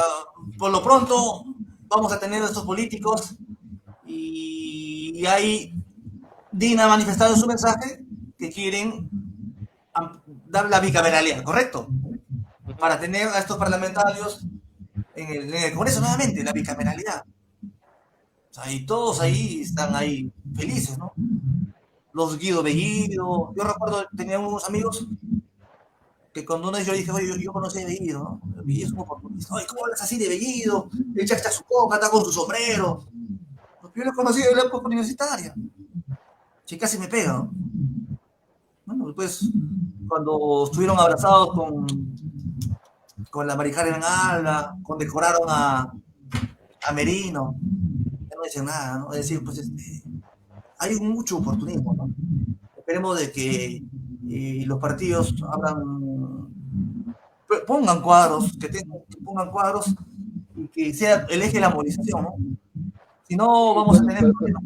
por lo pronto vamos a tener a estos políticos y hay Dina ha manifestado en su mensaje que quieren dar la bicameralidad, ¿correcto? Para tener a estos parlamentarios en el Congreso nuevamente, la bicameralidad. O sea, y todos ahí están ahí felices, ¿no? Los Guido Bellido, yo recuerdo, tenía unos amigos que cuando uno de ellos dije, oye, yo conocí a Bellido, ¿no? Bellido es un oportunista. Oye, ¿cómo hablas así de Bellido? Él ya está su coca, está con su sombrero. Yo lo conocí de la época universitaria. Que casi me pega, ¿no? Bueno, después, cuando estuvieron abrazados con la Marijaren Alba, condecoraron a Merino, ya no dicen nada, ¿no? Es decir, pues hay mucho oportunismo, ¿no? Esperemos de que los partidos abran, pongan cuadros, que pongan cuadros y que sea el eje de la movilización, ¿no? Si no, Sí, vamos a tener problemas.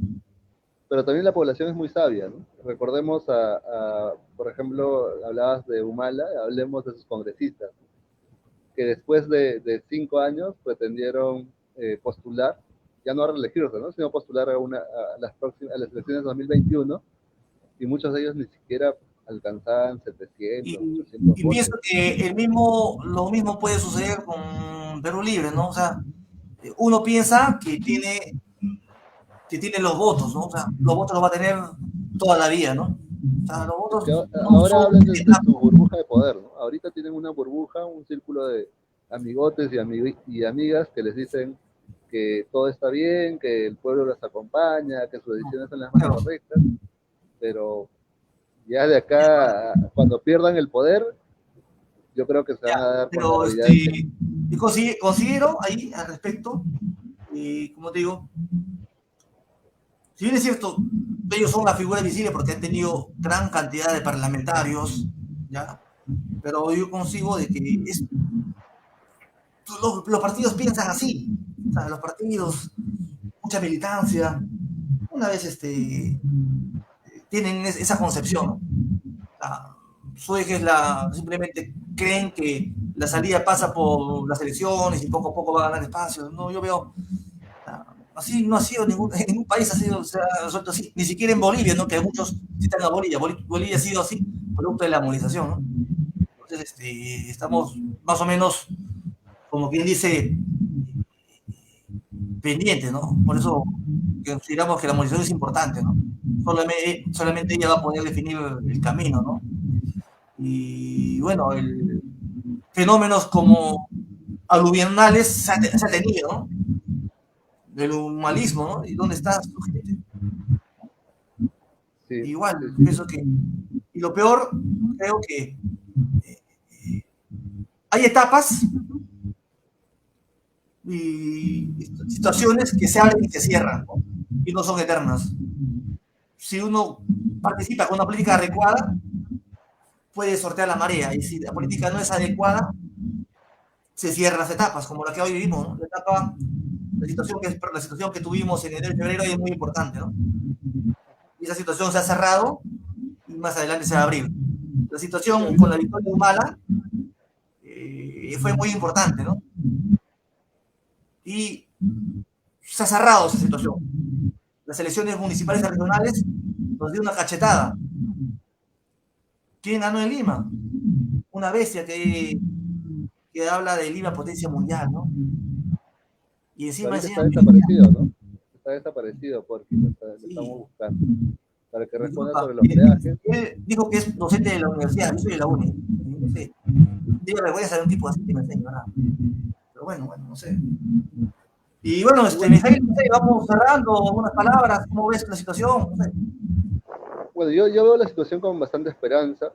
pero también la población es muy sabia, ¿no? Recordemos por ejemplo, hablabas de Humala, hablemos de sus congresistas, que después de 5 años pretendieron postular, ya no a reelegirse, ¿no? Sino postular a las elecciones de 2021, y muchos de ellos ni siquiera alcanzaban 700, Y, 800 y votos. pienso que lo mismo puede suceder con Perú Libre, ¿no? O sea, uno piensa que tiene los votos, ¿no? O sea, los votos los va a tener toda la vida, ¿no? O sea, los Es que votos no ahora son... hablan de su burbuja de poder, ¿no? Ahorita tienen una burbuja, un círculo de amigotes y amigas que les dicen que todo está bien, que el pueblo los acompaña, que sus decisiones son las más Claro, correctas, pero ya de acá, cuando pierdan el poder, yo creo que se ya, van a dar con la pero realidad de que yo considero ahí al respecto, como te digo, si bien es cierto, ellos son una figura visible porque han tenido gran cantidad de parlamentarios, ¿ya? Pero yo consigo de que los partidos piensan así, o sea, los partidos, mucha militancia, una vez tienen esa concepción, ¿no? Su eje es simplemente creen que la salida pasa por las elecciones y poco a poco va a ganar espacio. No, yo veo, así no ha sido en ningún país se ha resuelto así, ni siquiera en Bolivia, ¿no? Que muchos citan a Bolivia. Bolivia ha sido así, producto de la movilización, ¿no? Entonces, estamos más o menos, como quien dice, pendientes, ¿no? Por eso consideramos que la movilización es importante, ¿no? Solamente ella va a poder definir el camino, ¿no? Y bueno, fenómenos como aluvionales se ha tenido, ¿no? Del humanismo, ¿no? ¿Y dónde está su gente? sí, Igual, sí, pienso que. Y lo peor, creo que hay etapas y situaciones que se abren y se cierran, ¿no? Y no son eternas. Si uno participa con una política adecuada, puede sortear la marea. Y si la política no es adecuada, se cierran las etapas, como la que hoy vivimos, ¿no? La situación que tuvimos en enero y febrero es muy importante, ¿no? Y esa situación se ha cerrado y más adelante se va a abrir. La sí, situación con ahorita, la victoria de Humala fue muy importante, ¿no? Y se ha cerrado esa situación. Las elecciones municipales y regionales nos dio una cachetada. ¿Quién ganó en Lima? Una bestia que habla de Lima potencia mundial, ¿no? Y encima Ahorita está enseñan desaparecido, ¿no? Está desaparecido porque lo estamos sí, buscando. Para que responda disculpa, sobre los peajes. él dijo que es docente de la universidad, yo soy de la uni. No sé, diga vergüenza de un tipo así que me enseña, ¿verdad? Pero bueno, no sé. Y bueno, Igual, Mijail, no sé, vamos cerrando unas palabras, ¿cómo ves la situación? No sé. bueno, yo veo la situación con bastante esperanza.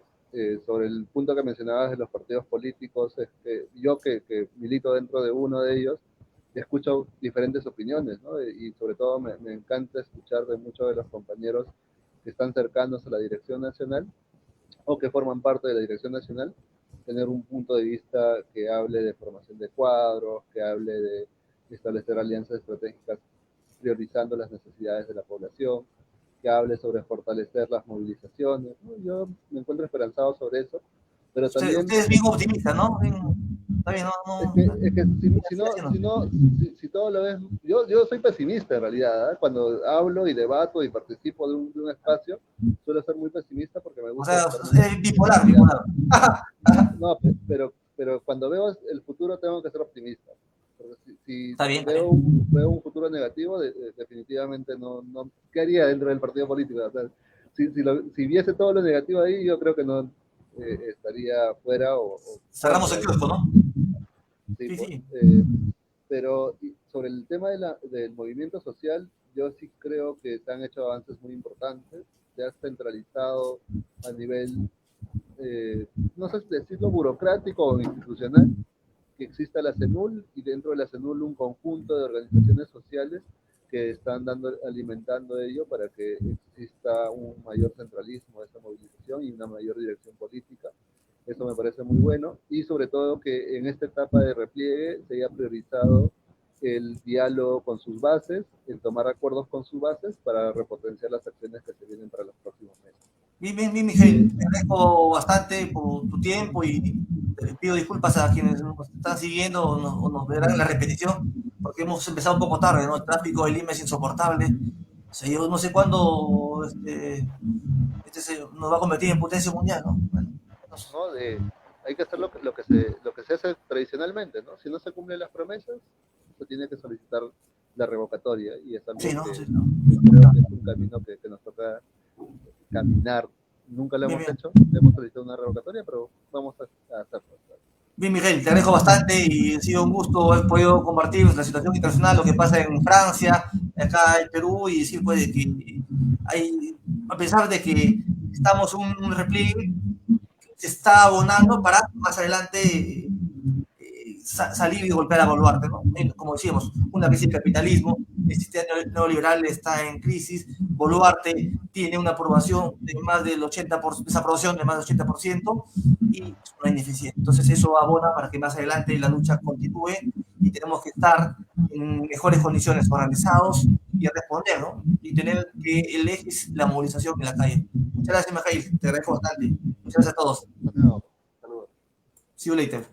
Sobre el punto que mencionabas de los partidos políticos, yo que milito dentro de uno de ellos, escucho diferentes opiniones, ¿no? Y sobre todo me encanta escuchar de muchos de los compañeros que están cercanos a la dirección nacional o que forman parte de la dirección nacional, tener un punto de vista que hable de formación de cuadros, que hable de establecer alianzas estratégicas priorizando las necesidades de la población, que hable sobre fortalecer las movilizaciones, ¿no? Yo me encuentro esperanzado sobre eso, pero Usted también es bien optimista, ¿no? Está bien, es que si, siga siendo. si todo lo ves, yo soy pesimista en realidad, ¿eh? Cuando hablo y debato y participo de un espacio, suelo ser muy pesimista porque me O gusta sea, buscar muchas es bipolar, posibilidades. bipolar. No, pero cuando veo el futuro tengo que ser optimista. Porque Está si bien, está veo bien. veo un futuro negativo, definitivamente no, ¿qué haría dentro del partido político? O sea, si viese todo lo negativo ahí, yo creo que no estaría fuera o Cerramos contra el el kiosco, partido ¿no? político. Sí, Sí, pues, sí. pero sobre el tema del movimiento social, yo sí creo que se han hecho avances muy importantes, se ha centralizado a nivel no sé si decirlo burocrático o institucional, que exista la CENUL y dentro de la CENUL un conjunto de organizaciones sociales que están alimentando ello para que exista un mayor centralismo de esa movilización y una mayor dirección política. Eso me parece muy bueno y sobre todo que en esta etapa de repliegue se haya priorizado el diálogo con sus bases, el tomar acuerdos con sus bases para repotenciar las acciones que se vienen para los próximos meses. Bien, bien, bien, Miguel. Te agradezco bastante por tu tiempo y pido disculpas a quienes nos están siguiendo o nos verán en la repetición, porque hemos empezado un poco tarde, ¿no? El tráfico de Lima es insoportable. O sea, yo no sé cuándo nos va a convertir en potencia mundial, ¿no? Bueno, no sé. ¿No? Hay que hacer lo que se hace tradicionalmente, ¿no? Si no se cumplen las promesas, se tiene que solicitar la revocatoria y es Sí, algo ¿no? que Sí, no. yo creo que es un camino que nos toca caminar. Nunca lo Bien, hemos bien. hecho, hemos solicitado una revocatoria, pero vamos a hacerlo. Bien, Miguel, te agradezco bastante y ha sido un gusto haber podido compartir la situación internacional, lo que pasa en Francia, acá en Perú, y decir pues de que hay, a pesar de que estamos un repliegue, se está abonando para más adelante salir y golpear a Boluarte, ¿no? Como decíamos, una crisis del capitalismo, el sistema neoliberal está en crisis, Boluarte tiene una aprobación de más del 80%, desaprobación de más del 80% y es una ineficiencia. Entonces eso abona para que más adelante la lucha continúe y tenemos que estar en mejores condiciones, organizados y responder, ¿no? Y tener que el eje es la movilización en la calle. Muchas gracias, Mijail, te agradezco bastante. Muchas gracias a todos. No, saludos. See you later.